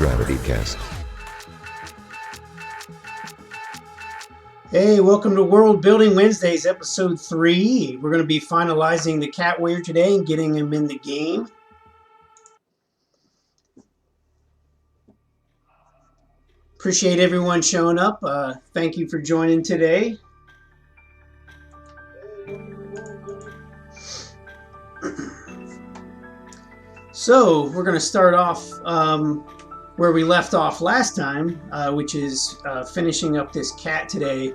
Gravity Cast. Hey, welcome to World Building Wednesdays, episode 3. We're going to be finalizing the Cat Warrior today and getting him in the game. Appreciate everyone showing up. Thank you for joining today. So, we're going to start off where we left off last time, which is finishing up this cat today.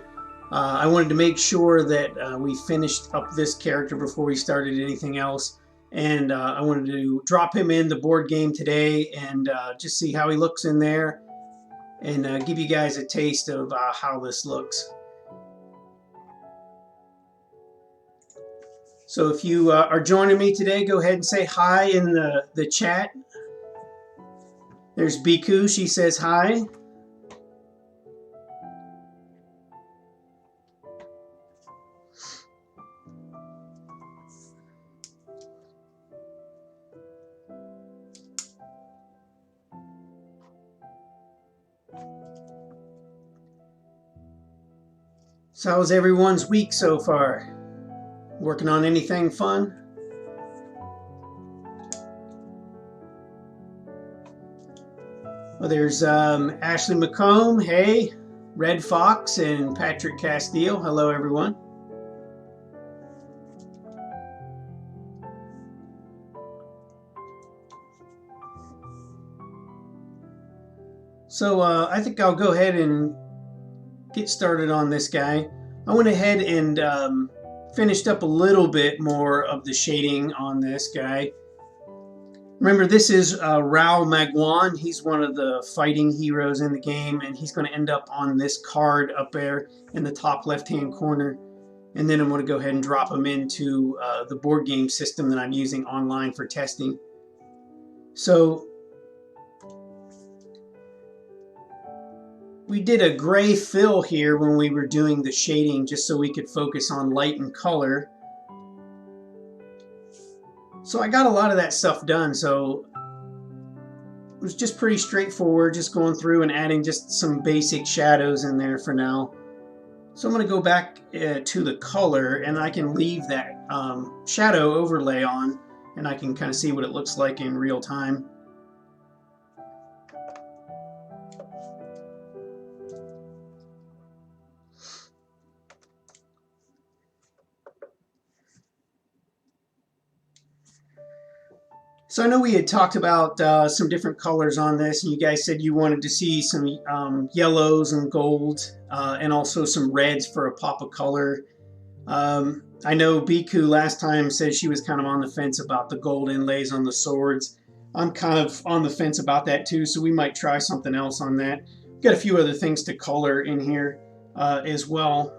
I wanted to make sure that we finished up this character before we started anything else. And I wanted to drop him in the board game today and just see how he looks in there and give you guys a taste of how this looks. So if you are joining me today, go ahead and say hi in the chat. There's Biku, she says hi. So how's everyone's week so far? Working on anything fun? Well, there's Ashley McComb, hey, Red Fox, and Patrick Castile. Hello, everyone. So I think I'll go ahead and get started on this guy. I went ahead and finished up a little bit more of the shading on this guy. Remember, this is Rao Magwan. He's one of the fighting heroes in the game, and he's going to end up on this card up there in the top left-hand corner. And then I'm going to go ahead and drop him into the board game system that I'm using online for testing. So we did a gray fill here when we were doing the shading just so we could focus on light and color. So I got a lot of that stuff done, so it was just pretty straightforward, just going through and adding just some basic shadows in there for now. So I'm going to go back to the color, and I can leave that shadow overlay on, and I can kind of see what it looks like in real time. So I know we had talked about some different colors on this, and you guys said you wanted to see some yellows and golds, and also some reds for a pop of color. I know Biku last time said she was kind of on the fence about the gold inlays on the swords. I'm kind of on the fence about that too, so we might try something else on that. Got a few other things to color in here as well.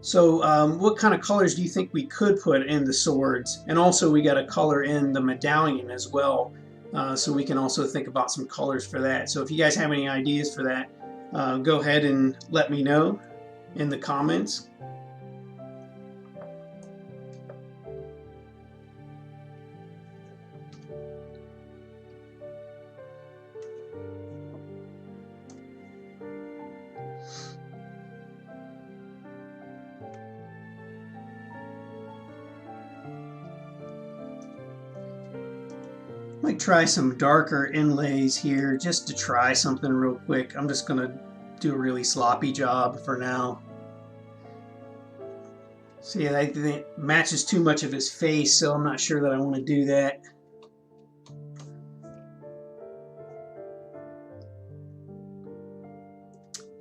So what kind of colors do you think we could put in the swords? And also we got a color in the medallion as well. So we can also think about some colors for that. So if you guys have any ideas for that, go ahead and let me know in the comments. Might try some darker inlays here just to try something real quick. I'm just gonna do a really sloppy job for now. See, I think it matches too much of his face, so I'm not sure that I want to do that.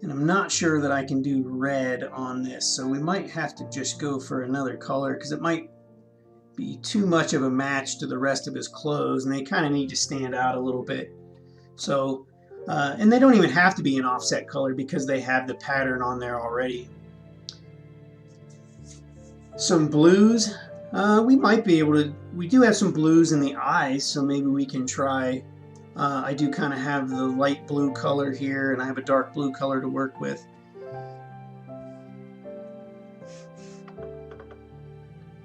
And I'm not sure that I can do red on this, so we might have to just go for another color because it might be too much of a match to the rest of his clothes, and they kind of need to stand out a little bit. So, and they don't even have to be an offset color because they have the pattern on there already. Some blues, we might be able to, we do have some blues in the eyes, so maybe we can try, I do kind of have the light blue color here, and I have a dark blue color to work with.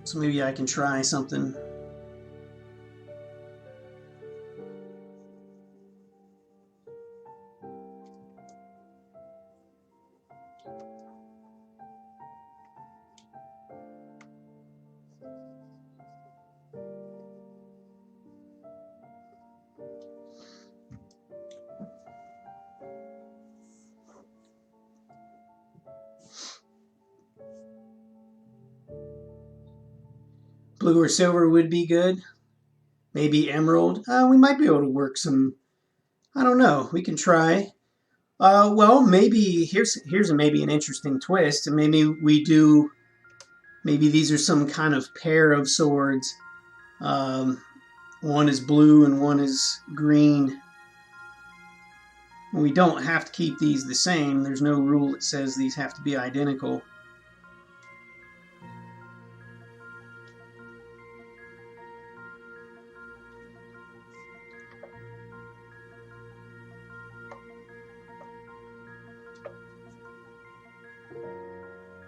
So maybe I can try something. Blue or silver would be good. Maybe emerald. We might be able to work some. I don't know. We can try. Well, maybe here's maybe an interesting twist. Maybe we do. Maybe these are some kind of pair of swords. One is blue and one is green. We don't have to keep these the same. There's no rule that says these have to be identical.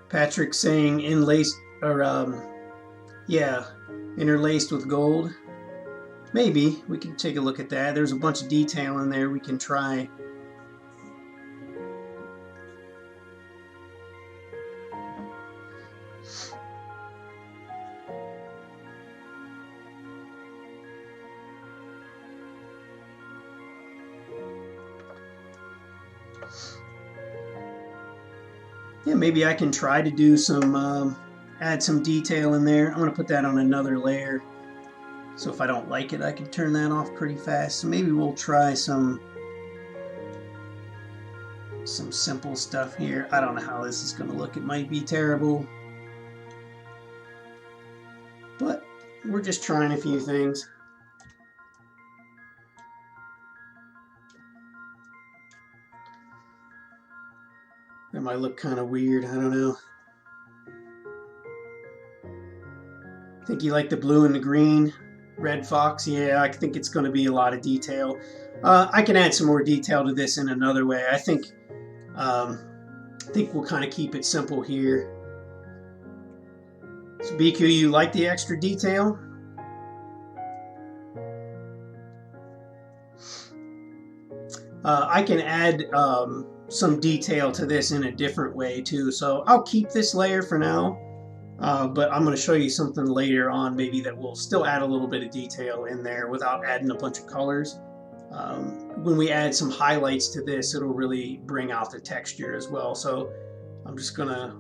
Patrick saying interlaced with gold. Maybe we can take a look at that. There's a bunch of detail in there we can try. Yeah, maybe I can try to do some, add some detail in there. I'm going to put that on another layer. So if I don't like it, I can turn that off pretty fast. So maybe we'll try some simple stuff here. I don't know how this is going to look. It might be terrible. But we're just trying a few things. That might look kind of weird. I don't know. I think you like the blue and the green. Red Fox, yeah, I think it's going to be a lot of detail. I can add some more detail to this in another way. I think we'll kind of keep it simple here. So BQ, you like the extra detail? I can add some detail to this in a different way too. So I'll keep this layer for now. But I'm going to show you something later on maybe that will still add a little bit of detail in there without adding a bunch of colors. When we add some highlights to this, it'll really bring out the texture as well. So I'm just going to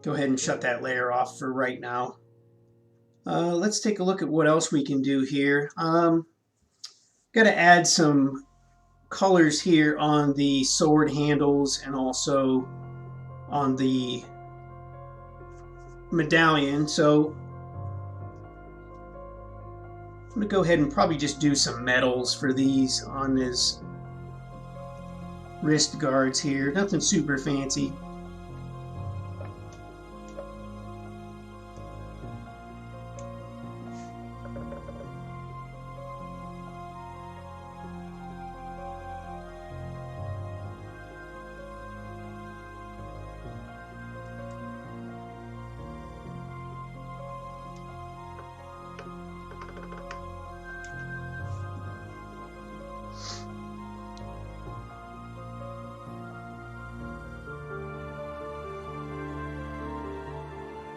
go ahead and shut that layer off for right now. Let's take a look at what else we can do here. Got to add some colors here on the sword handles and also on the medallion. So I'm going to go ahead and probably just do some metals for these on his wrist guards here. Nothing super fancy.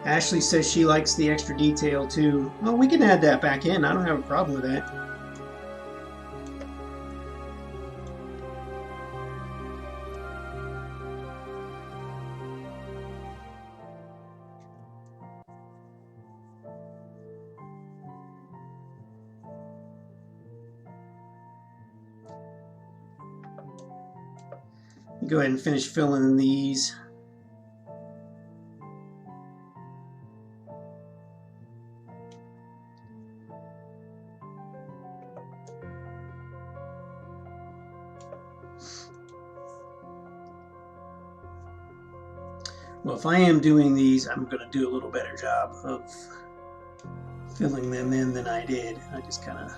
Ashley says she likes the extra detail too. Well, we can add that back in. I don't have a problem with that. Go ahead and finish filling in these. Well, if I am doing these, I'm going to do a little better job of filling them in than I did. I just kind of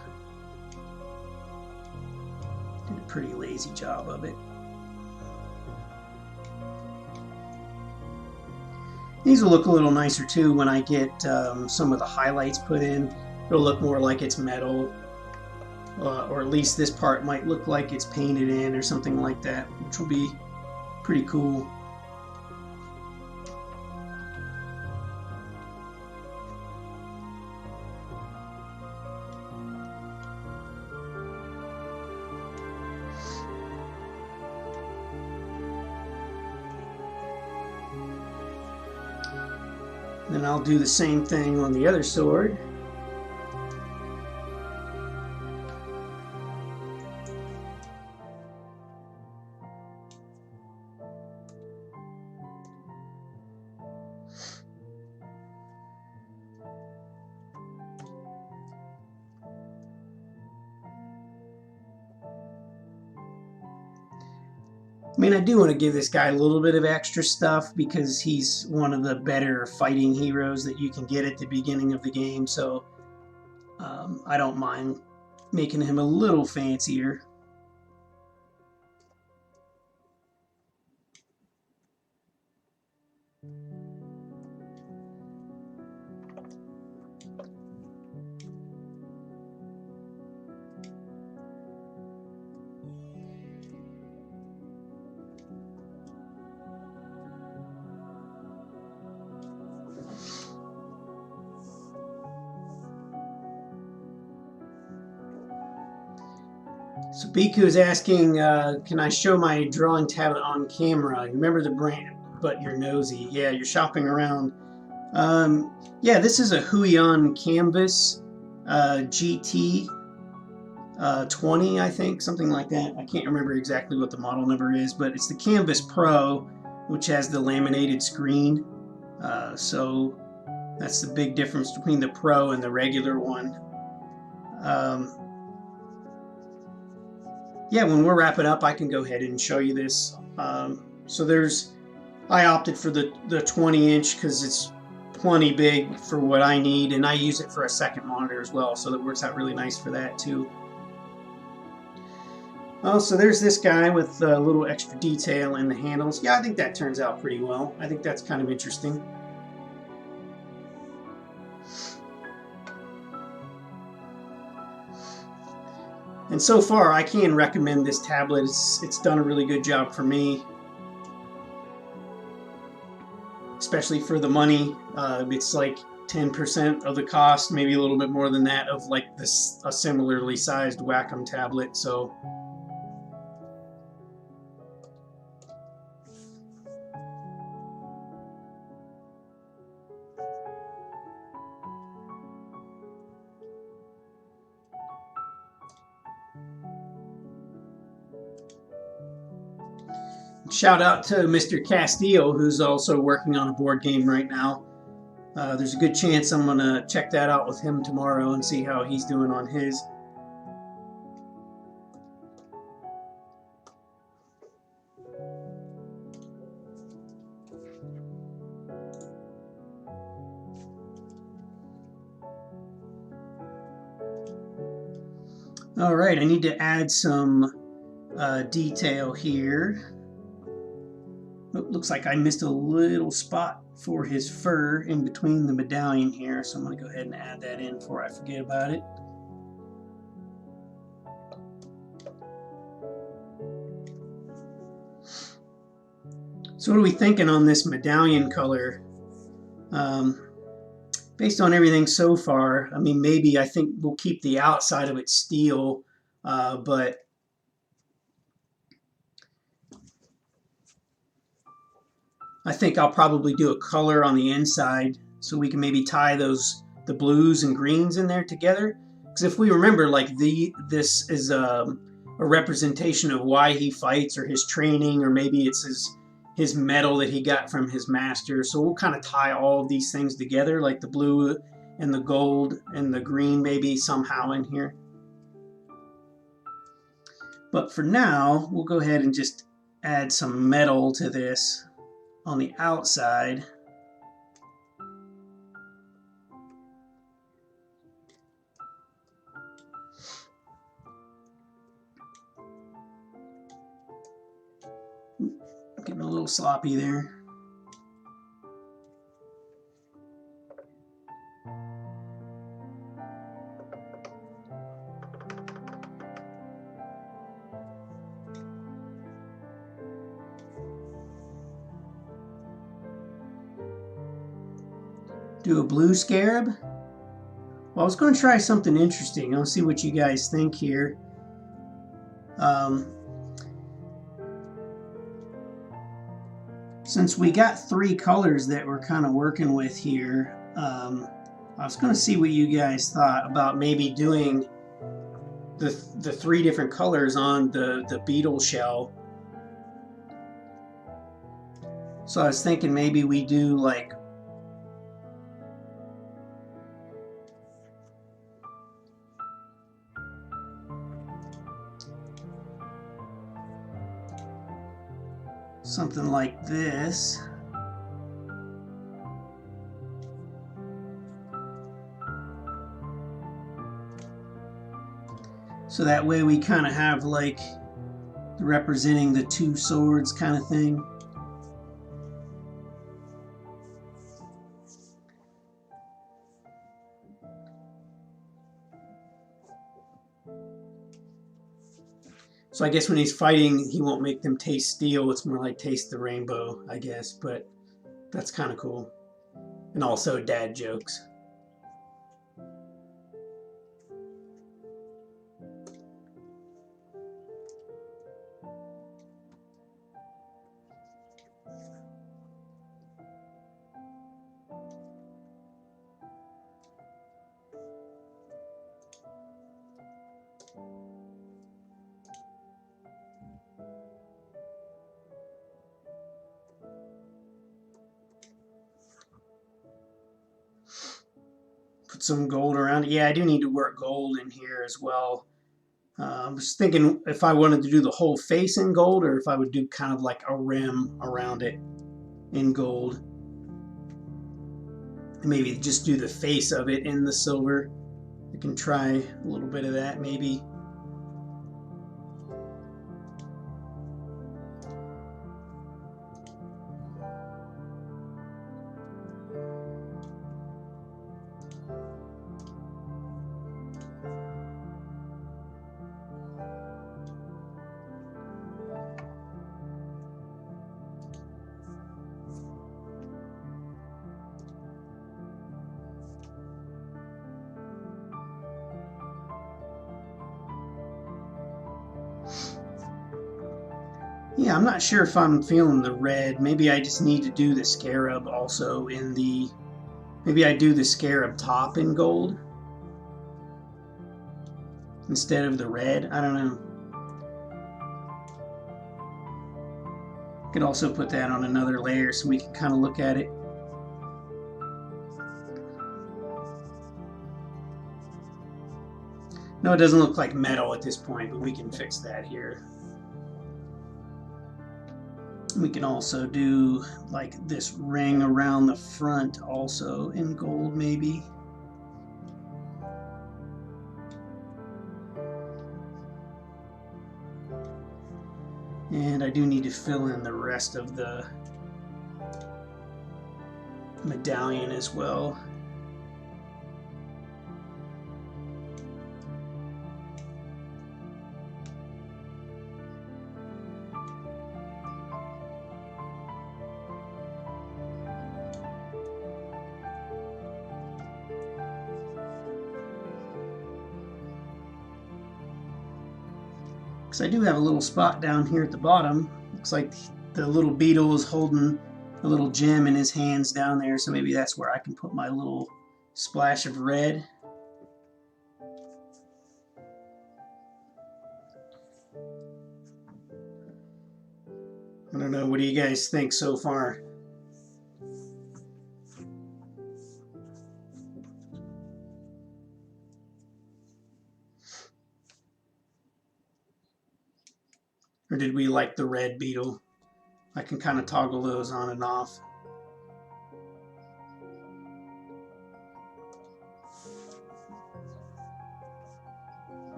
did a pretty lazy job of it. These will look a little nicer too when I get some of the highlights put in. It'll look more like it's metal, or at least this part might look like it's painted in or something like that, which will be pretty cool. Then I'll do the same thing on the other sword. I mean, I do want to give this guy a little bit of extra stuff because he's one of the better fighting heroes that you can get at the beginning of the game, so I don't mind making him a little fancier. So Biku is asking, can I show my drawing tablet on camera? You remember the brand, but you're nosy. Yeah, you're shopping around. Yeah, this is a Huion Canvas GT 20, I think, something like that. I can't remember exactly what the model number is, but it's the Canvas Pro, which has the laminated screen. So that's the big difference between the Pro and the regular one. Yeah, when we're wrapping up, I can go ahead and show you this. So I opted for the 20-inch because it's plenty big for what I need, and I use it for a second monitor as well, so that works out really nice for that too. So there's this guy with a little extra detail in the handles. Yeah, I think that turns out pretty well. I think that's kind of interesting. And so far, I can recommend this tablet. It's done a really good job for me, especially for the money. It's like 10% of the cost, maybe a little bit more than that, of like a similarly sized Wacom tablet. So shout out to Mr. Castillo, who's also working on a board game right now. There's a good chance I'm going to check that out with him tomorrow and see how he's doing on his. All right, I need to add some detail here. Oh, looks like I missed a little spot for his fur in between the medallion here, so I'm going to go ahead and add that in before I forget about it. So what are we thinking on this medallion color? Based on everything so far, I mean, maybe I think we'll keep the outside of it steel, but I think I'll probably do a color on the inside so we can maybe tie the blues and greens in there together. Because if we remember, like this is a representation of why he fights, or his training, or maybe it's his medal that he got from his master. So we'll kind of tie all of these things together, like the blue and the gold and the green maybe somehow in here. But for now, we'll go ahead and just add some metal to this on the outside. Getting a little sloppy there. Do a blue scarab. Well, I was going to try something interesting. I'll see what you guys think here. Since we got 3 colors that we're kind of working with here, I was going to see what you guys thought about maybe doing the 3 different colors on the beetle shell. So I was thinking maybe we do like something like this. So that way we kind of have like representing the 2 swords kind of thing. So I guess when he's fighting, he won't make them taste steel. It's more like taste the rainbow, I guess. But that's kind of cool. And also dad jokes. Put some gold around it. Yeah, I do need to work gold in here as well. I was thinking if I wanted to do the whole face in gold or if I would do kind of like a rim around it in gold. Maybe just do the face of it in the silver. I can try a little bit of that maybe. Yeah, I'm not sure if I'm feeling the red. Maybe I just need to do the scarab also in the... Maybe I do the scarab top in gold instead of the red. I don't know. Could also put that on another layer so we can kind of look at it. No, it doesn't look like metal at this point, but we can fix that here. We can also do like this ring around the front also in gold maybe. And I do need to fill in the rest of the medallion as well. Because I do have a little spot down here at the bottom. Looks like the little beetle is holding a little gem in his hands down there, so maybe that's where I can put my little splash of red. I don't know, what do you guys think so far? Or did we like the red beetle? I can kind of toggle those on and off.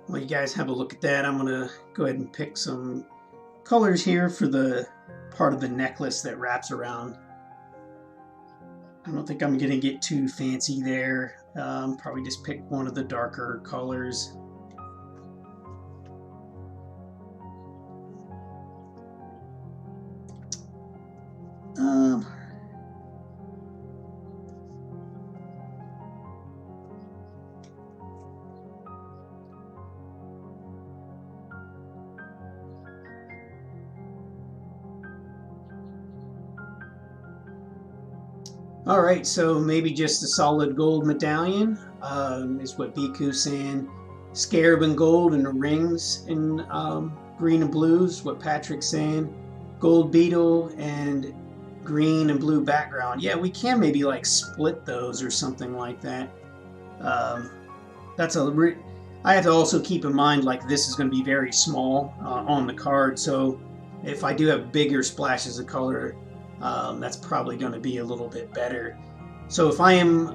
Well, you guys have a look at that. I'm going to go ahead and pick some colors here for the part of the necklace that wraps around. I don't think I'm going to get too fancy there. Probably just pick one of the darker colors. All right, so maybe just a solid gold medallion is what Biku's saying. Scarab and gold and the rings in green and blues, what Patrick's saying. Gold beetle and green and blue background. Yeah, we can maybe like split those or something like that. Um, that's I have to also keep in mind like this is going to be very small on the card, so if I do have bigger splashes of color, that's probably going to be a little bit better. So if I am,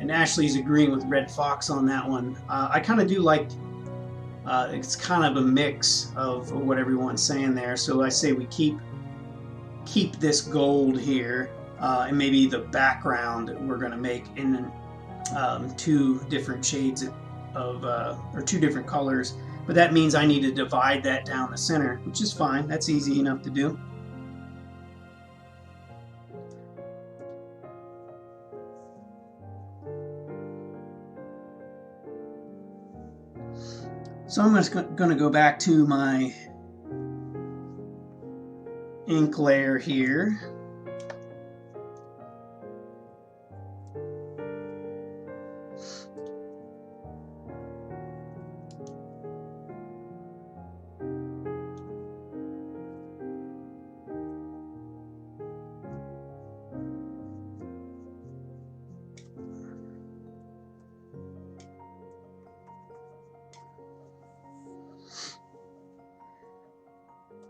and Ashley's agreeing with Red Fox on that one, I kind of do like, it's kind of a mix of what everyone's saying there. So I say we keep this gold here, and maybe the background we're going to make in two different shades of, or two different colors. But that means I need to divide that down the center, which is fine. That's easy enough to do. So I'm just going to go back to my ink layer here.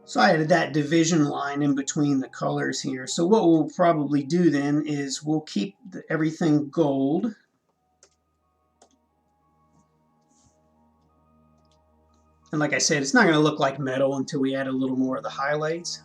So I added that division line in between the colors here. So what we'll probably do then is we'll keep everything gold. And like I said, it's not going to look like metal until we add a little more of the highlights.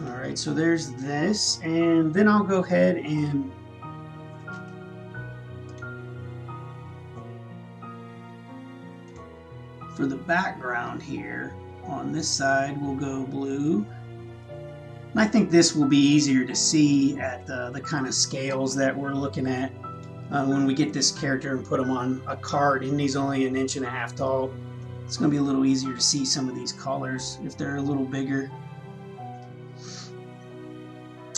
All right, so there's this, and then I'll go ahead and for the background here on this side we'll go blue. And I think this will be easier to see at the kind of scales that we're looking at when we get this character and put him on a card, and he's only 1.5 inches tall. It's going to be a little easier to see some of these colors if they're a little bigger.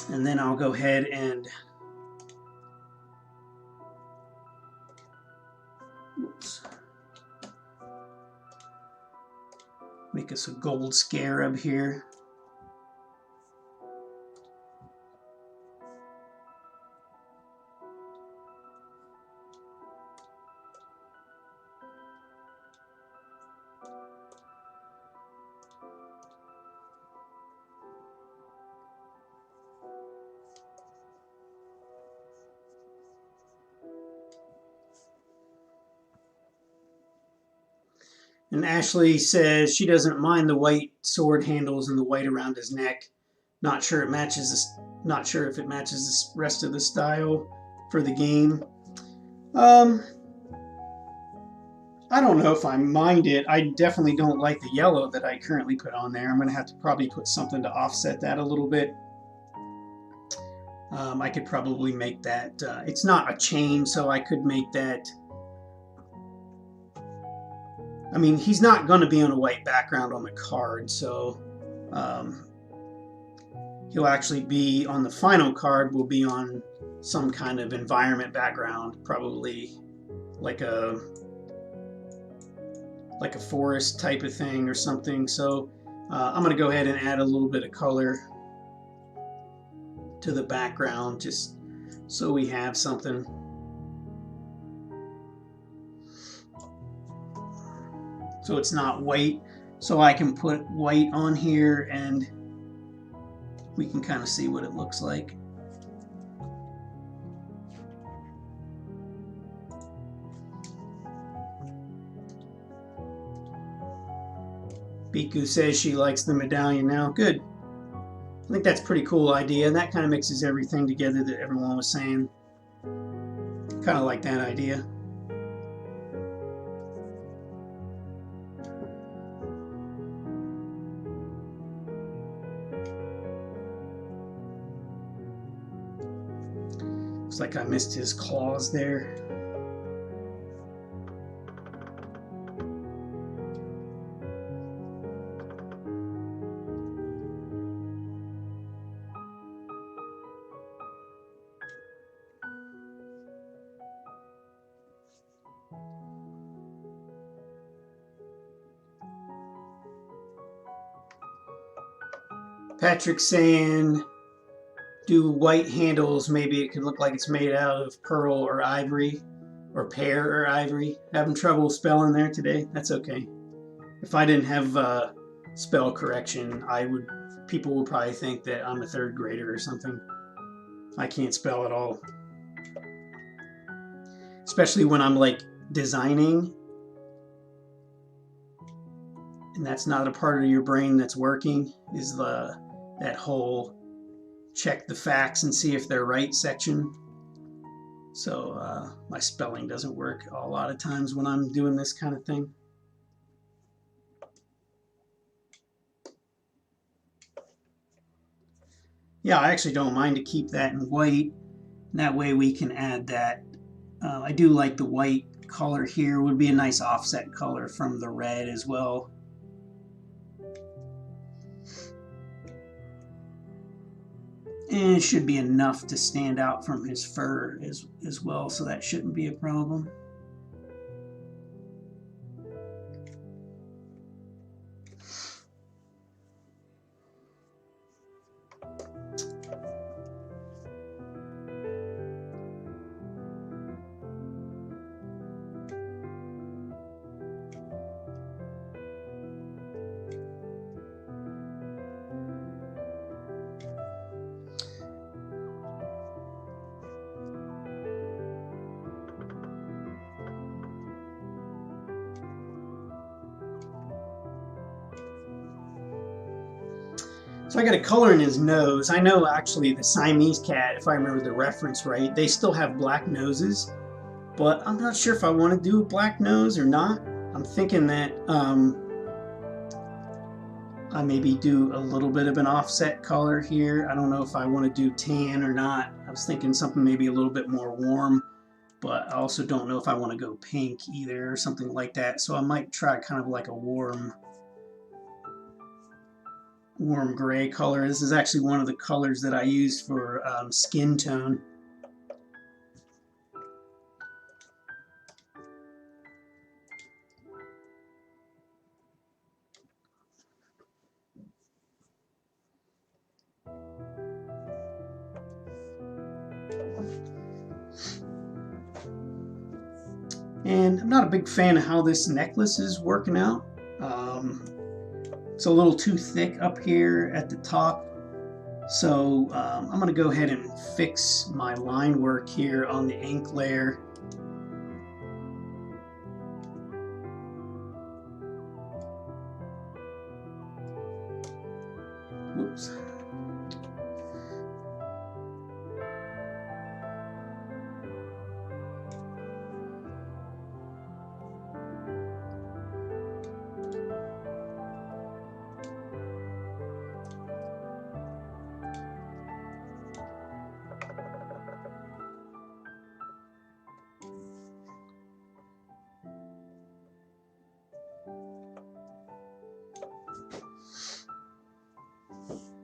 And then I'll go ahead and make us a gold scarab here. And Ashley says she doesn't mind the white sword handles and the white around his neck. Not sure it matches this. Not sure if it matches the rest of the style for the game. I don't know if I mind it. I definitely don't like the yellow that I currently put on there. I'm going to have to probably put something to offset that a little bit. I could probably make that. It's not a chain, so I could make that. I mean, he's not going to be on a white background on the card, so he'll actually be on the final card, will be on some kind of environment background, probably like a forest type of thing or something. So I'm going to go ahead and add a little bit of color to the background just so we have something. So it's not white, so I can put white on here and we can kind of see what it looks like. Biku says she likes the medallion now. Good. At think that's a pretty cool idea, and that kind of mixes everything together that everyone was saying. Kind of like that idea. Looks like I missed his claws there. Patrick's saying do white handles, maybe it could look like it's made out of pearl or ivory, or pear or ivory. Having trouble spelling there today? That's okay. If I didn't have spell correction, people would probably think that I'm a third grader or something. I can't spell at all. Especially when I'm like designing, and that's not a part of your brain that's working, is that whole check the facts and see if they're right section. So my spelling doesn't work a lot of times when I'm doing this kind of thing. Yeah, I actually don't mind to keep that in white. That way we can add that. I do like the white color here. It would be a nice offset color from the red as well. And it should be enough to stand out from his fur as well, so that shouldn't be a problem. So I got a color in his nose. I know actually the Siamese cat, if I remember the reference right, they still have black noses, but I'm not sure if I want to do a black nose or not. I'm thinking that I maybe do a little bit of an offset color here. I don't know if I want to do tan or not. I was thinking something maybe a little bit more warm, but I also don't know if I want to go pink either or something like that. So I might try kind of like a warm gray color. This is actually one of the colors that I use for skin tone. And I'm not a big fan of how this necklace is working out. It's a little too thick up here at the top. So I'm going to go ahead and fix my line work here on the ink layer. Whoops.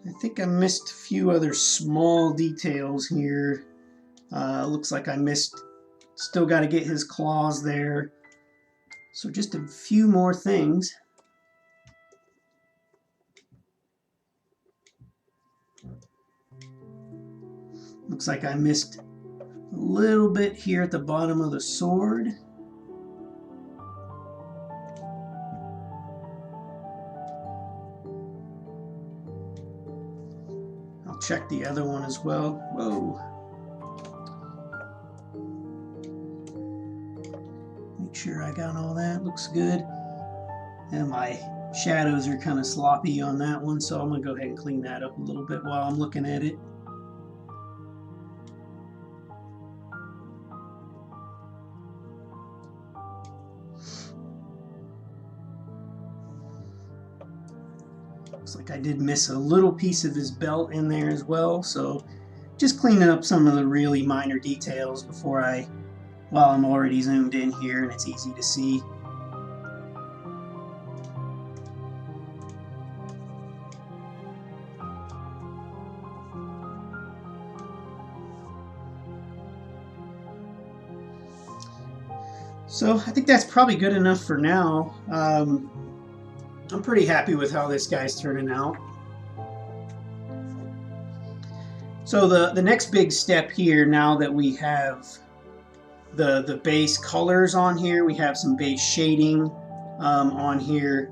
I think I missed a few other small details here. Looks like I still got to get his claws there. So just a few more things. Looks like I missed a little bit here at the bottom of the sword. I'll check the other one as well. Whoa. Make sure I got all that. Looks good. And my Shadows are kind of sloppy on that one, so I'm going to go ahead and clean that up a little bit while I'm looking at it. Looks like I did miss a little piece of his belt in there as well, so just cleaning up some of the really minor details while I'm already zoomed in here and it's easy to see. So I think that's probably good enough for now. I'm pretty happy with how this guy's turning out. So the next big step here, now that we have the base colors on here, we have some base shading on here.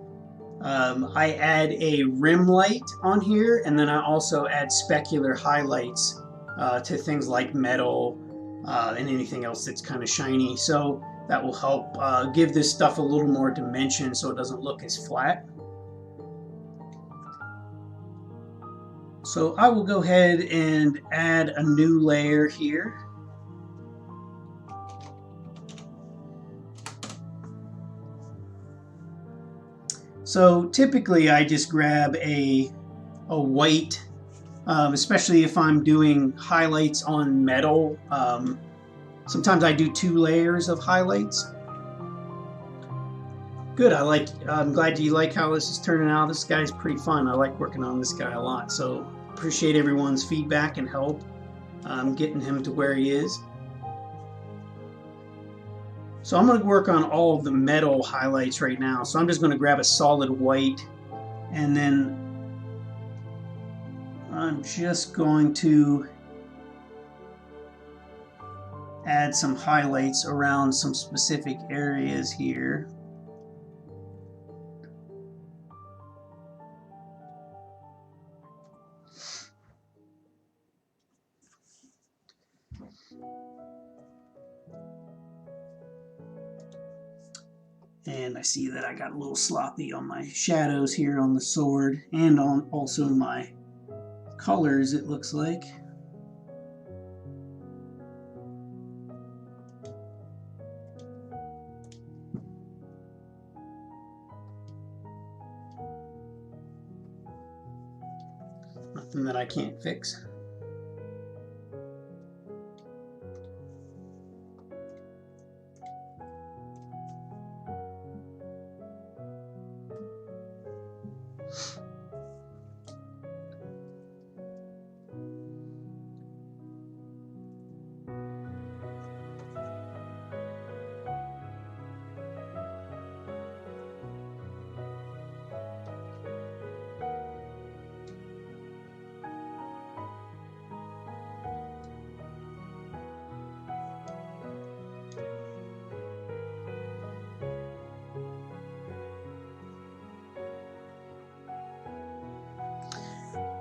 I add a rim light on here, and then I also add specular highlights to things like metal and anything else that's kind of shiny. So that will help give this stuff a little more dimension so it doesn't look as flat. So I will go ahead and add a new layer here. So typically I just grab a white, especially if I'm doing highlights on metal. Sometimes I do 2 layers of highlights. Good, I'm glad you like how this is turning out. This guy's pretty fun. I like working on this guy a lot. So appreciate everyone's feedback and help getting him to where he is. So I'm going to work on all of the metal highlights right now. So I'm just going to grab a solid white, and then I'm just going to add some highlights around some specific areas here. And I see that I got a little sloppy on my shadows here on the sword and on also my colors, it looks like. Nothing that I can't fix.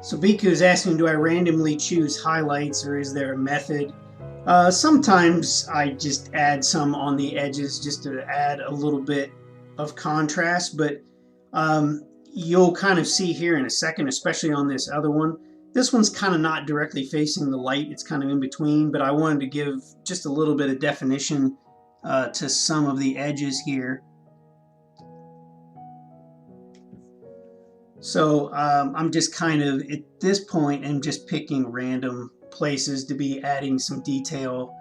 So Biku is asking, do I randomly choose highlights or is there a method? Sometimes I just add some on the edges just to add a little bit of contrast, but you'll kind of see here in a second, especially on this other one. This one's kind of not directly facing the light, it's kind of in between, but I wanted to give just a little bit of definition to some of the edges here. So I'm just kind of, at this point, I'm just picking random places to be adding some detail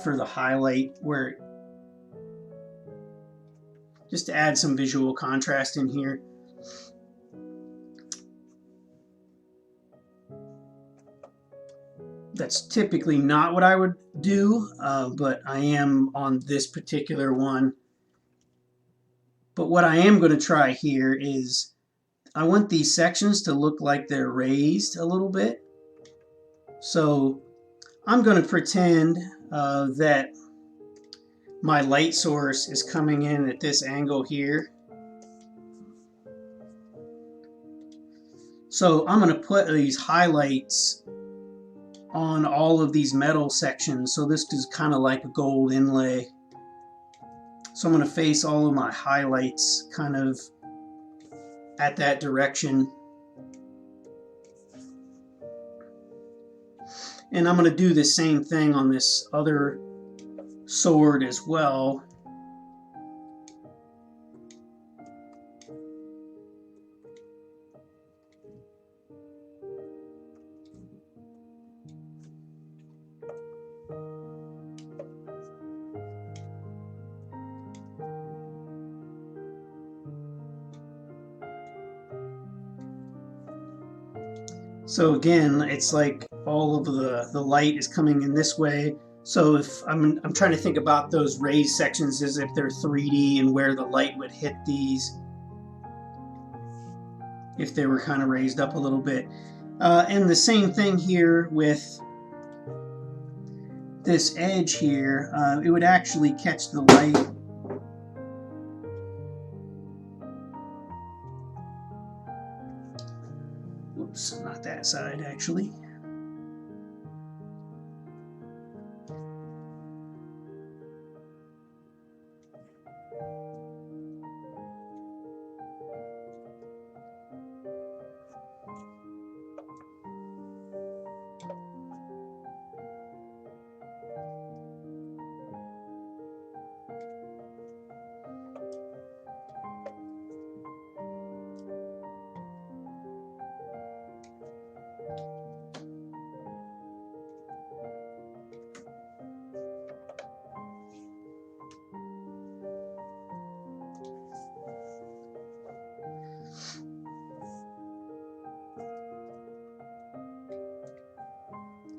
for the highlight, where just to add some visual contrast in here. That's typically not what I would do, but I am on this particular one. But what I am going to try here is I want these sections to look like they're raised a little bit. So I'm going to pretend that my light source is coming in at this angle here. So I'm going to put these highlights on all of these metal sections. So this is kind of like a gold inlay. So I'm going to face all of my highlights kind of at that direction. And I'm going to do the same thing on this other sword as well. So again, it's like all of the light is coming in this way. So if I'm trying to think about those raised sections as if they're 3D and where the light would hit these, if they were kind of raised up a little bit. And the same thing here with this edge here. It would actually catch the light. Whoops, not that side actually.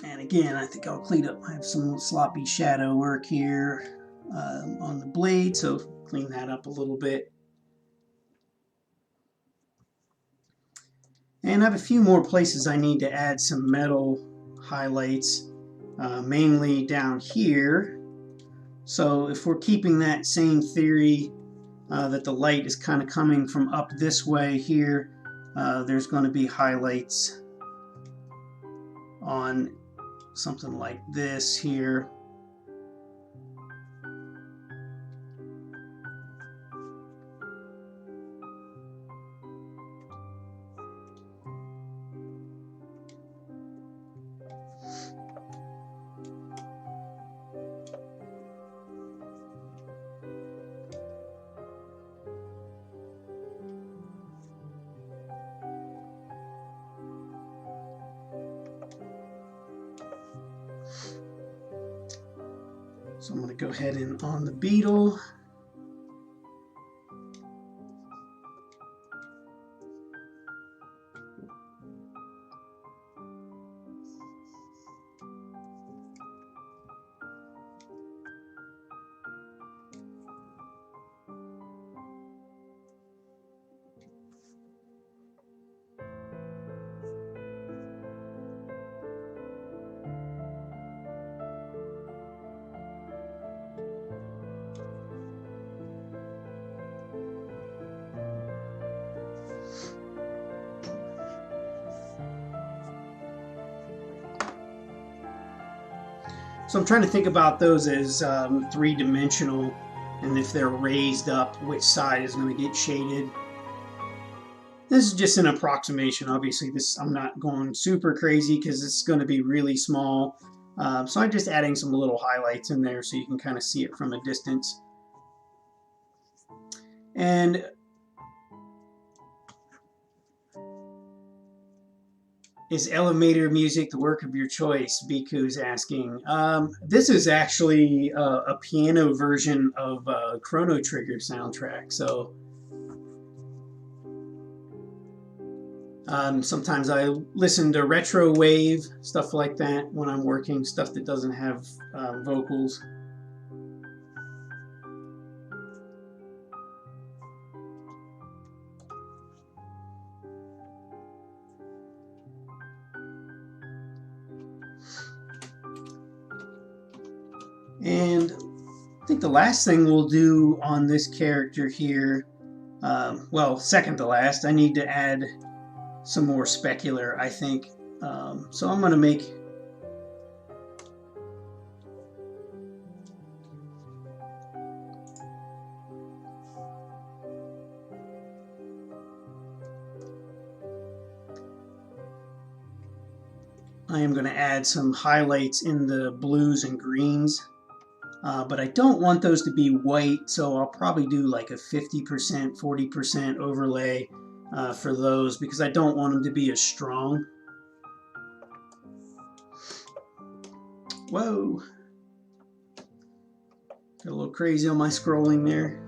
And again, I think I'll clean up. I have some sloppy shadow work here on the blade, so clean that up a little bit. And I have a few more places I need to add some metal highlights, mainly down here. So if we're keeping that same theory that the light is kind of coming from up this way here, there's going to be highlights on something like this here. So I'm going to go ahead and on the beetle. So I'm trying to think about those as three-dimensional, and if they're raised up, which side is going to get shaded. This is just an approximation. Obviously, I'm not going super crazy because it's going to be really small. So I'm just adding some little highlights in there so you can kind of see it from a distance. And is elevator music the work of your choice? Biku's asking. This is actually a piano version of Chrono Trigger soundtrack. So sometimes I listen to retro wave, stuff like that when I'm working, stuff that doesn't have vocals. And I think the last thing we'll do on this character here, well, second to last, I need to add some more specular, I think. So I'm going to make I am going to add some highlights in the blues and greens, but I don't want those to be white, so I'll probably do like a 50%, 40% overlay for those, because I don't want them to be as strong. Whoa! Got a little crazy on my scrolling there.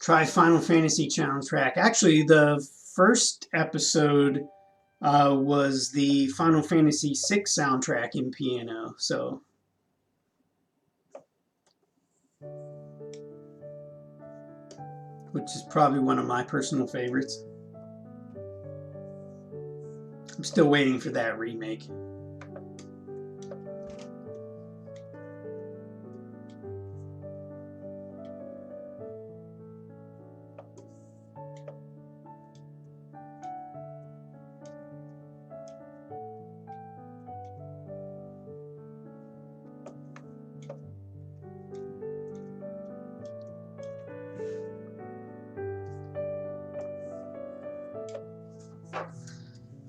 Try Final Fantasy soundtrack. Actually, the first episode was the Final Fantasy VI soundtrack in piano. So, which is probably one of my personal favorites. I'm still waiting for that remake.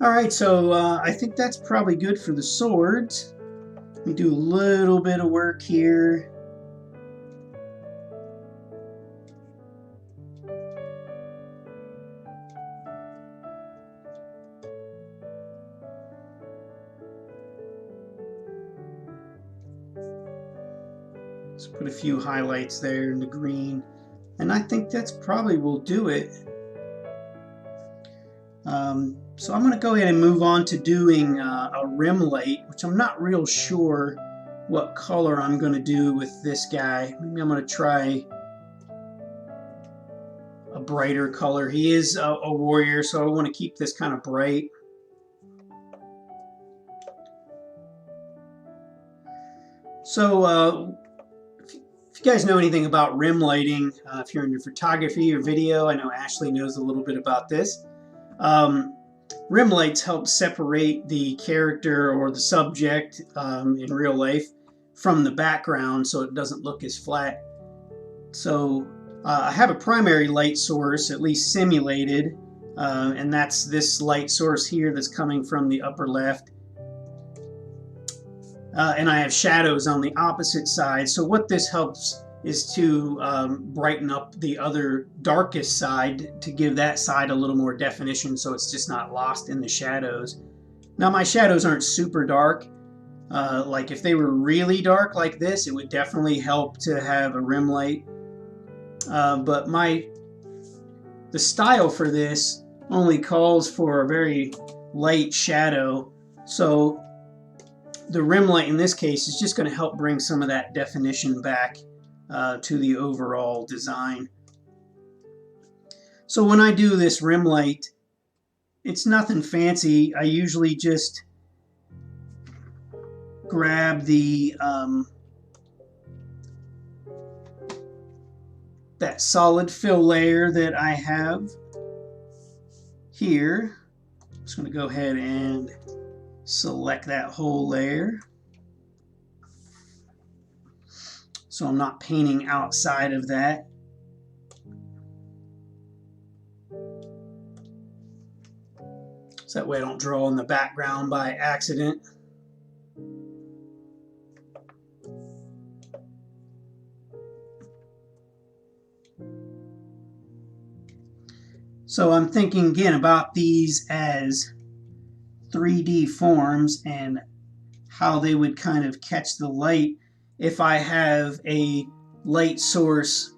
All right, so I think that's probably good for the swords. Let me do a little bit of work here. Let's put a few highlights there in the green. And I think that's probably will do it. So I'm going to go ahead and move on to doing a rim light, which I'm not real sure what color I'm going to do with this guy. Maybe I'm going to try a brighter color. He is a warrior, so I want to keep this kind of bright. So if you guys know anything about rim lighting, if you're into photography or video, I know Ashley knows a little bit about this. Rim lights help separate the character or the subject in real life from the background so it doesn't look as flat. So I have a primary light source, at least simulated, and that's this light source here that's coming from the upper left. And I have shadows on the opposite side. So what this helps is to brighten up the other darkest side to give that side a little more definition so it's just not lost in the shadows. Now my shadows aren't super dark. Like if they were really dark like this, it would definitely help to have a rim light. But the style for this only calls for a very light shadow. So the rim light in this case is just going to help bring some of that definition back to the overall design. So when I do this rim light, it's nothing fancy. I usually just grab the that solid fill layer that I have here. I'm just going to go ahead and select that whole layer. So I'm not painting outside of that. So that way I don't draw in the background by accident. So I'm thinking again about these as 3D forms and how they would kind of catch the light if I have a light source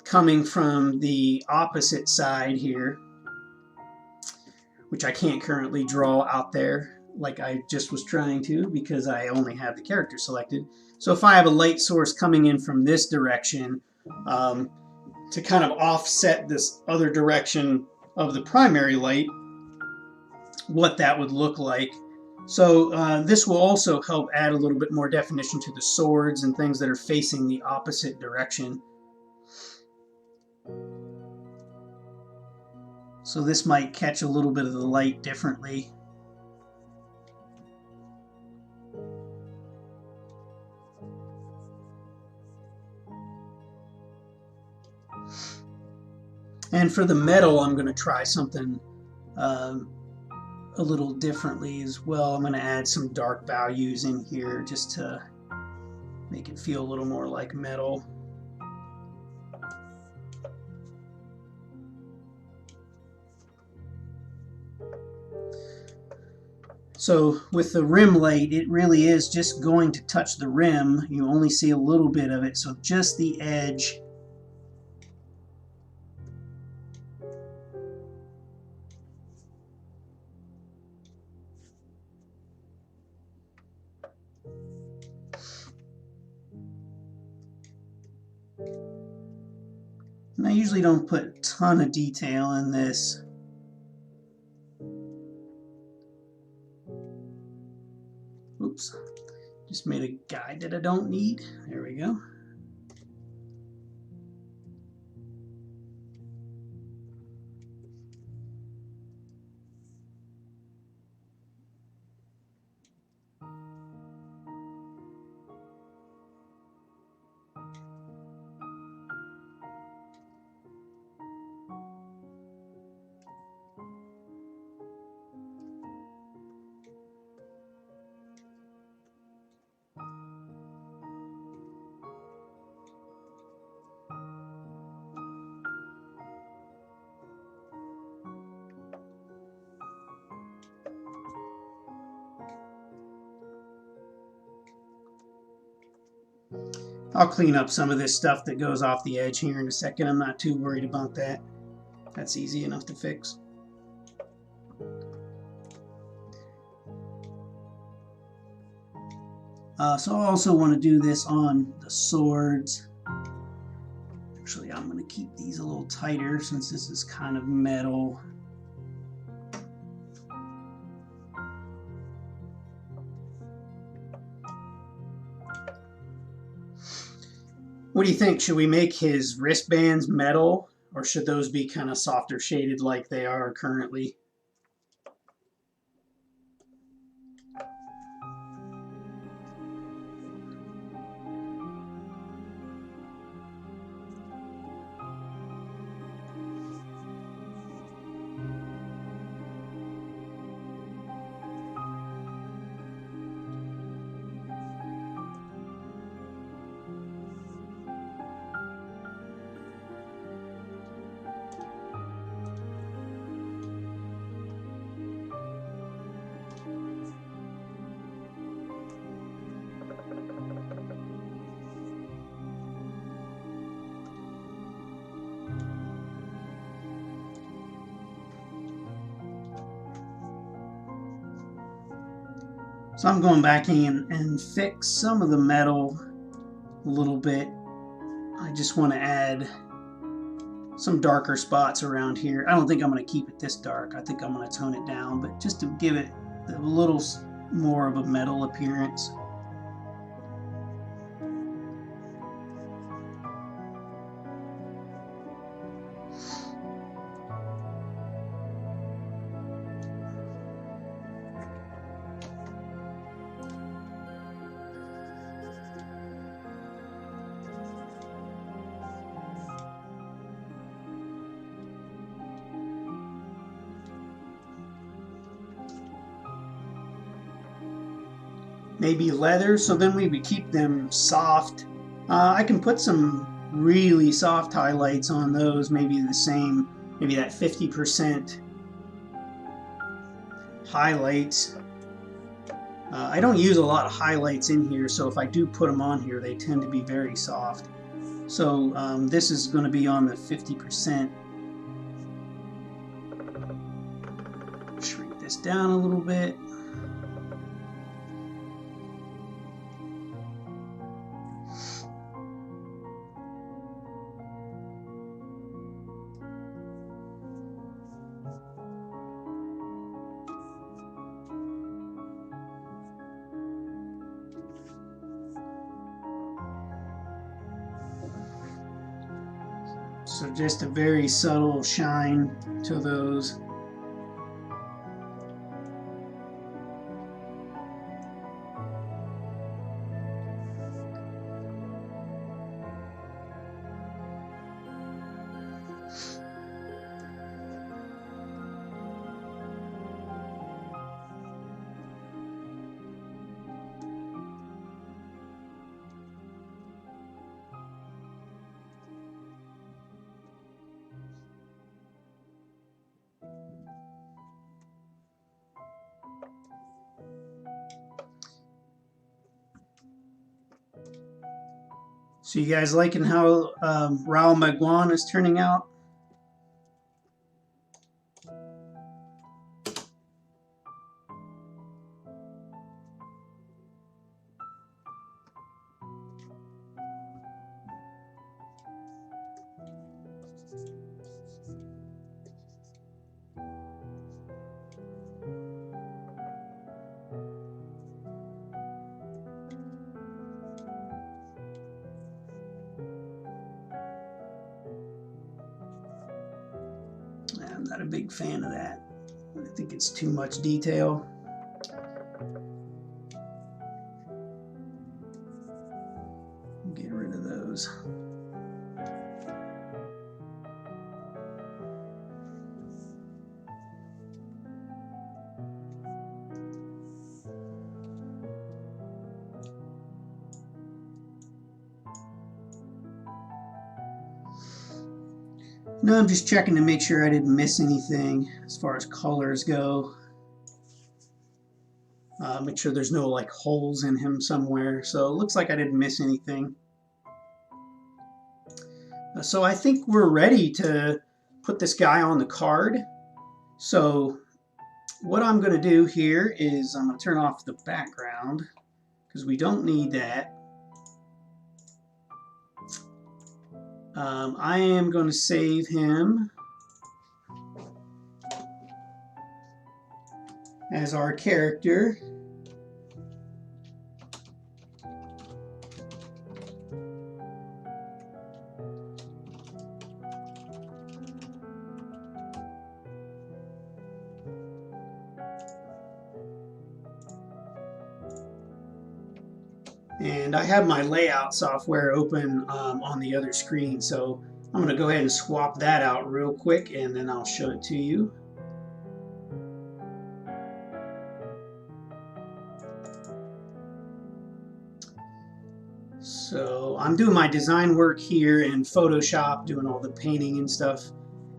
coming from the opposite side here, which I can't currently draw out there. like I just was trying to, because I only have the character selected. So if I have a light source coming in from this direction, to kind of offset this other direction of the primary light, what that would look like. So this will also help add a little bit more definition to the swords and things that are facing the opposite direction. So this might catch a little bit of the light differently. And for the metal, I'm going to try something a little differently as well. I'm going to add some dark values in here just to make it feel a little more like metal. So with the rim light, it really is just going to touch the rim. You only see a little bit of it, so just the edge. And I usually don't put a ton of detail in this. Oops, just made a guide that I don't need. There we go. I'll clean up some of this stuff that goes off the edge here in a second. I'm not too worried about that. That's easy enough to fix. So I also want to do this on the swords. Actually, I'm going to keep these a little tighter since this is kind of metal. What do you think? Should we make his wristbands metal, or should those be kind of softer shaded like they are currently? So I'm going back in and fix some of the metal a little bit. I just want to add some darker spots around here. I don't think I'm going to keep it this dark. I think I'm going to tone it down, but just to give it a little more of a metal appearance. Maybe leather, so then we would keep them soft. I can put some really soft highlights on those, maybe the same, maybe that 50% highlights. I don't use a lot of highlights in here, so if I do put them on here, they tend to be very soft. So this is going to be on the 50%. Shrink this down a little bit. So just a very subtle shine to those. So you guys liking how Raoul Magwan is turning out? I'm not a big fan of that. I think it's too much detail. Get rid of those. No, I'm just checking to make sure I didn't miss anything as far as colors go. Make sure there's no like holes in him somewhere. So it looks like I didn't miss anything. So I think we're ready to put this guy on the card. So what I'm going to do here is I'm going to turn off the background because we don't need that. I am going to save him as our character. And I have my layout software open on the other screen, so I'm going to go ahead and swap that out real quick and then I'll show it to you. So I'm doing my design work here in Photoshop, doing all the painting and stuff.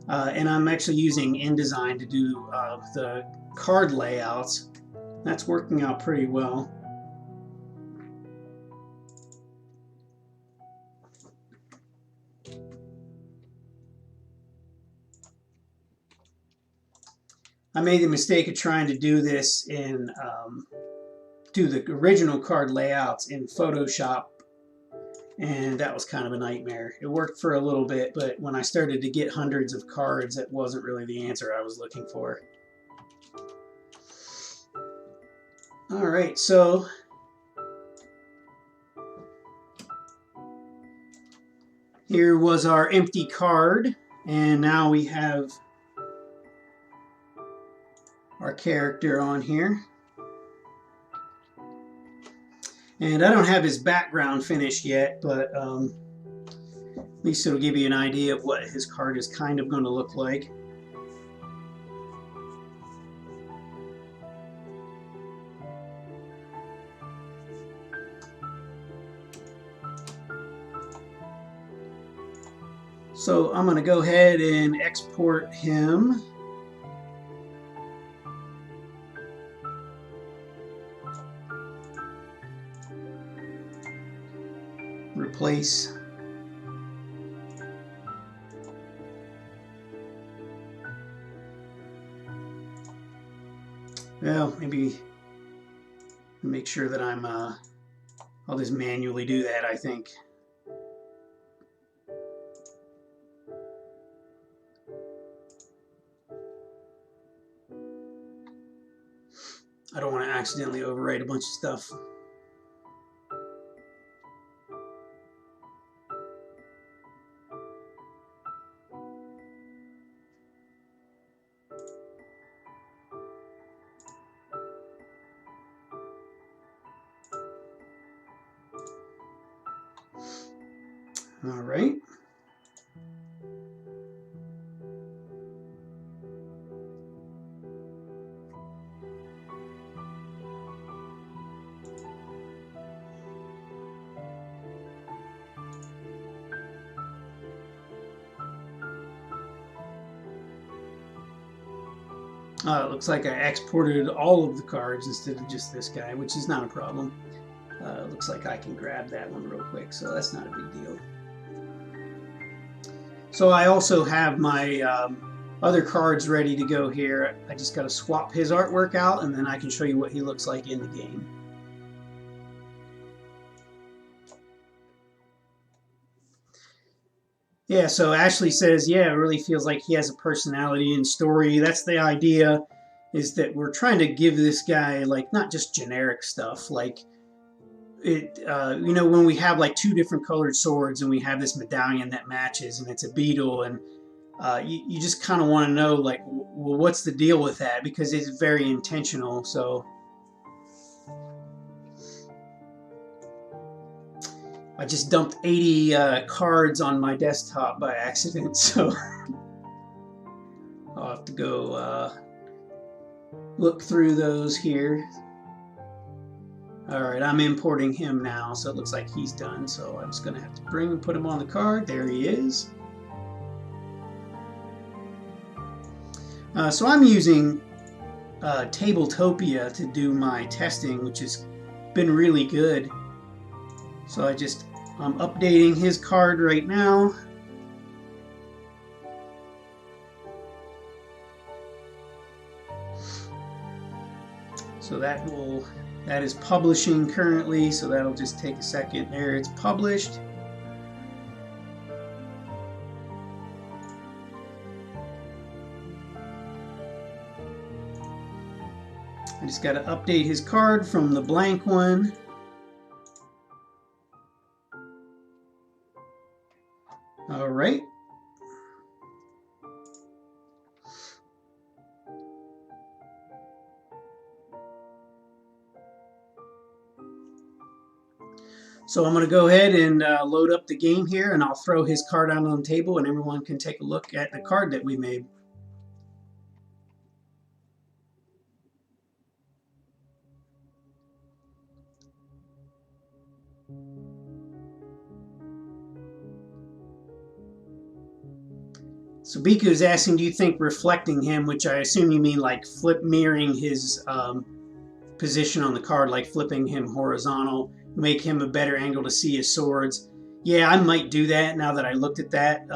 And I'm actually using InDesign to do the card layouts. That's working out pretty well. I made the mistake of trying to do this in, do the original card layouts in Photoshop, and that was kind of a nightmare. It worked for a little bit, but when I started to get hundreds of cards, that wasn't really the answer I was looking for. All right, so here was our empty card, and now we have our character on here. And I don't have his background finished yet, but at least it'll give you an idea of what his card is kind of going to look like. So I'm going to go ahead and export him. Replace. Well, maybe make sure that I'll just manually do that, I think. I don't want to accidentally overwrite a bunch of stuff. All right. It looks like I exported all of the cards instead of just this guy, which is not a problem. Looks like I can grab that one real quick, so that's not a big deal. So I also have my other cards ready to go here. I just got to swap his artwork out, and then I can show you what he looks like in the game. Yeah, so Ashley says, yeah, it really feels like he has a personality and story. That's the idea, is that we're trying to give this guy, like, not just generic stuff. Like, it, you know, when we have, like, 2 different colored swords and we have this medallion that matches and it's a beetle, and you just kind of want to know, like, well, what's the deal with that? Because it's very intentional, so... I just dumped 80 cards on my desktop by accident, so I'll have to go look through those here. Alright, I'm importing him now, so it looks like he's done, so I'm just going to have to put him on the card. There he is. So I'm using Tabletopia to do my testing, which has been really good. So I'm updating his card right now. So that is publishing currently, so that'll just take a second. There, it's published. I just got to update his card from the blank one. All right. So I'm going to go ahead and load up the game here, and I'll throw his card out on the table, and everyone can take a look at the card that we made. So Biku is asking, do you think reflecting him, which I assume you mean like mirroring his position on the card, like flipping him horizontal, make him a better angle to see his swords? Yeah, I might do that now that I looked at that.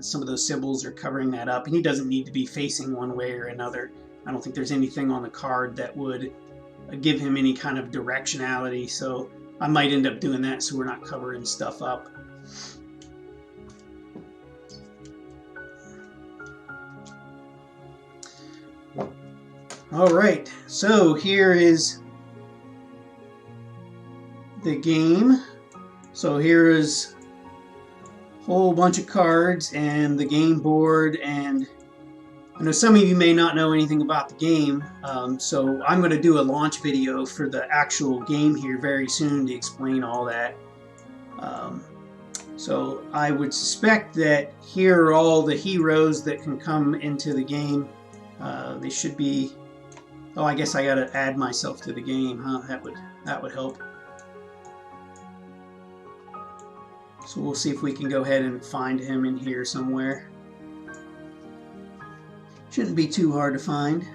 Some of those symbols are covering that up, and he doesn't need to be facing one way or another. I don't think there's anything on the card that would give him any kind of directionality, so I might end up doing that so we're not covering stuff up. All right, so here is the game. So here is a whole bunch of cards and the game board, and I know some of you may not know anything about the game, so I'm going to do a launch video for the actual game here very soon to explain all that. So I would suspect that here are all the heroes that can come into the game. They should be... Oh, I guess I got to add myself to the game, huh? That would help. So we'll see if we can go ahead and find him in here somewhere. Shouldn't be too hard to find.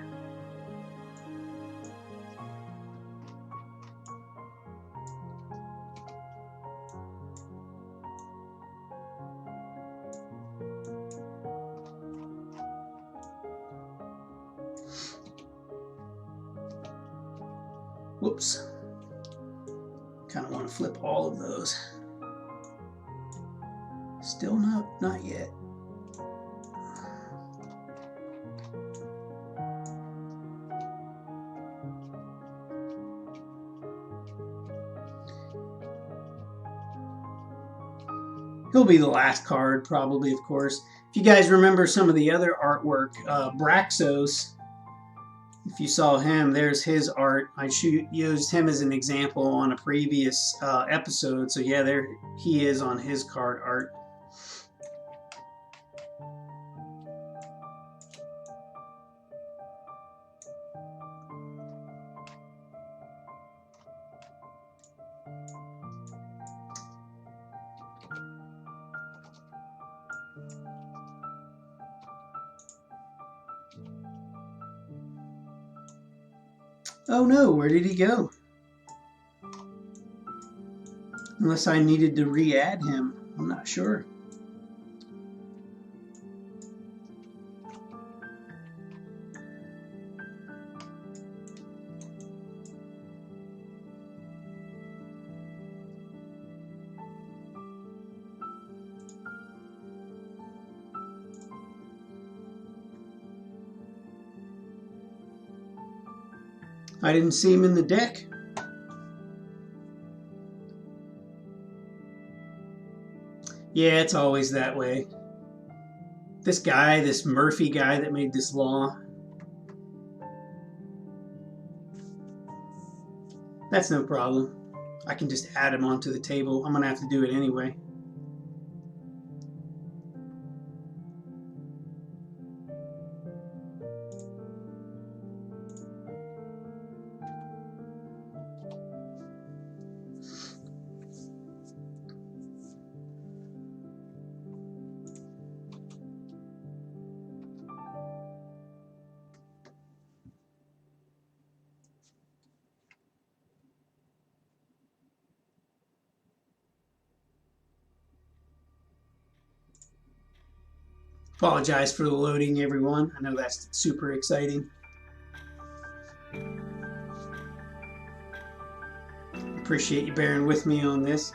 Whoops. Kind of want to flip all of those. Still not yet. He'll be the last card, probably, of course. If you guys remember some of the other artwork, Braxos If you saw him, there's his art. I used him as an example on a previous episode. So yeah, there he is on his card art. Oh no, where did he go? Unless I needed to re-add him. I'm not sure. I didn't see him in the deck. Yeah, it's always that way. This guy, this Murphy guy that made this law, that's no problem. I can just add him onto the table. I'm going to have to do it anyway. Apologize for the loading, everyone. I know that's super exciting. Appreciate you bearing with me on this.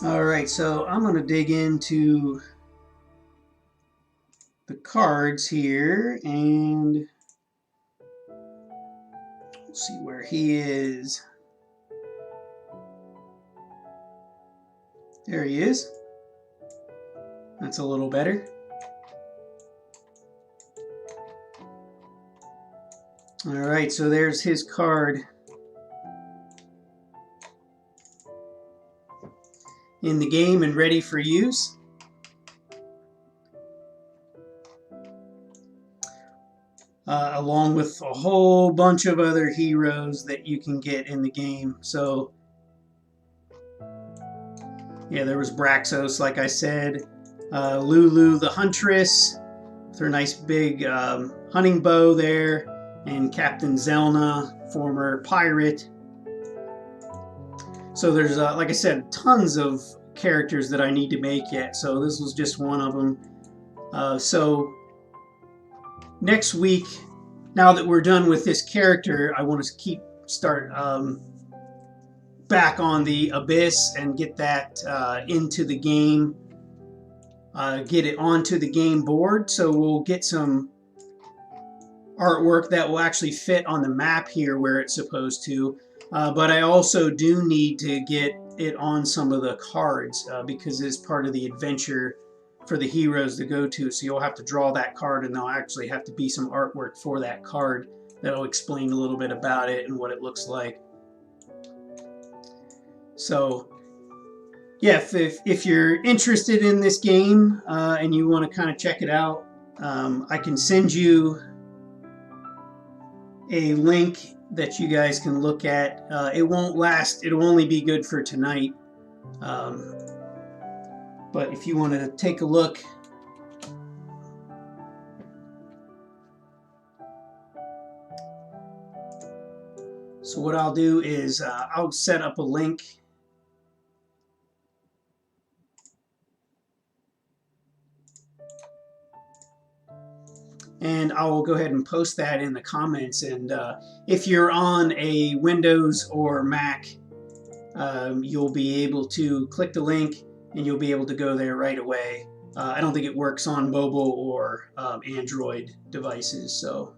All right, so I'm going to dig into the cards here and we'll see where he is. There he is. That's a little better. All right, so there's his card in the game and ready for use. Along with a whole bunch of other heroes that you can get in the game. So yeah, there was Braxos, like I said, Lulu the Huntress with her nice big hunting bow there, and Captain Zelna, former pirate. So there's, like I said, tons of characters that I need to make yet. So this was just one of them. So next week, now that we're done with this character, I want to start back on the Abyss and get that into the game, get it onto the game board. So we'll get some artwork that will actually fit on the map here where it's supposed to. But I also do need to get it on some of the cards because it's part of the adventure for the heroes to go to. So you'll have to draw that card, and there'll actually have to be some artwork for that card that'll explain a little bit about it and what it looks like. So yeah, if you're interested in this game and you want to kind of check it out, I can send you a link that you guys can look at. It won't last. It'll only be good for tonight. But if you want to take a look, so what I'll do is I'll set up a link. And I'll go ahead and post that in the comments. And if you're on a Windows or Mac, you'll be able to click the link and you'll be able to go there right away. I don't think it works on mobile or Android devices. So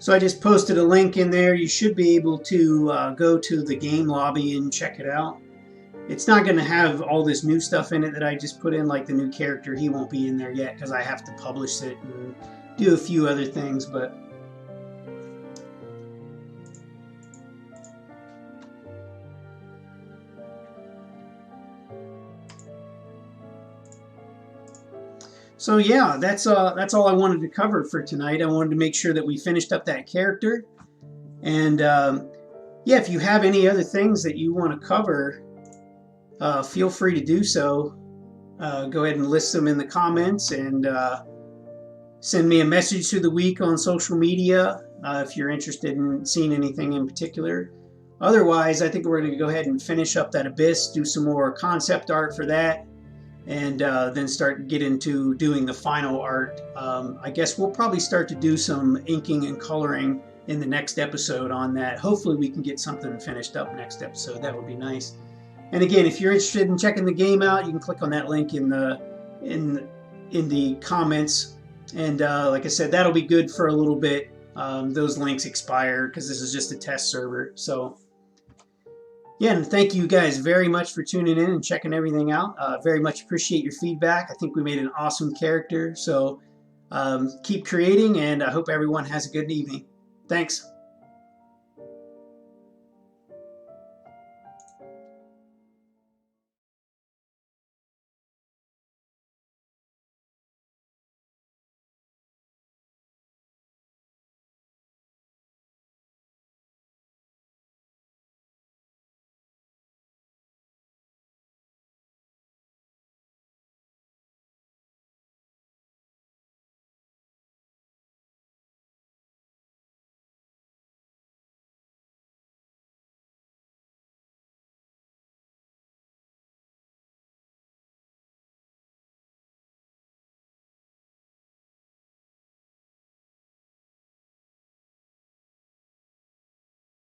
So I just posted a link in there. You should be able to go to the game lobby and check it out. It's not going to have all this new stuff in it that I just put in, like the new character. He won't be in there yet because I have to publish it and do a few other things, but so yeah, that's all I wanted to cover for tonight. I wanted to make sure that we finished up that character, and yeah, if you have any other things that you want to cover, feel free to do so. Go ahead and list them in the comments, and send me a message through the week on social media if you're interested in seeing anything in particular. Otherwise, I think we're going to go ahead and finish up that Abyss, do some more concept art for that, and then get into doing the final art. I guess we'll probably start to do some inking and coloring in the next episode on that. Hopefully we can get something finished up next episode. That would be nice. And again, if you're interested in checking the game out, you can click on that link in the comments. And like I said, that'll be good for a little bit. Those links expire because this is just a test server. So yeah, and thank you guys very much for tuning in and checking everything out. Very much appreciate your feedback. I think we made an awesome character. So keep creating, and I hope everyone has a good evening. Thanks.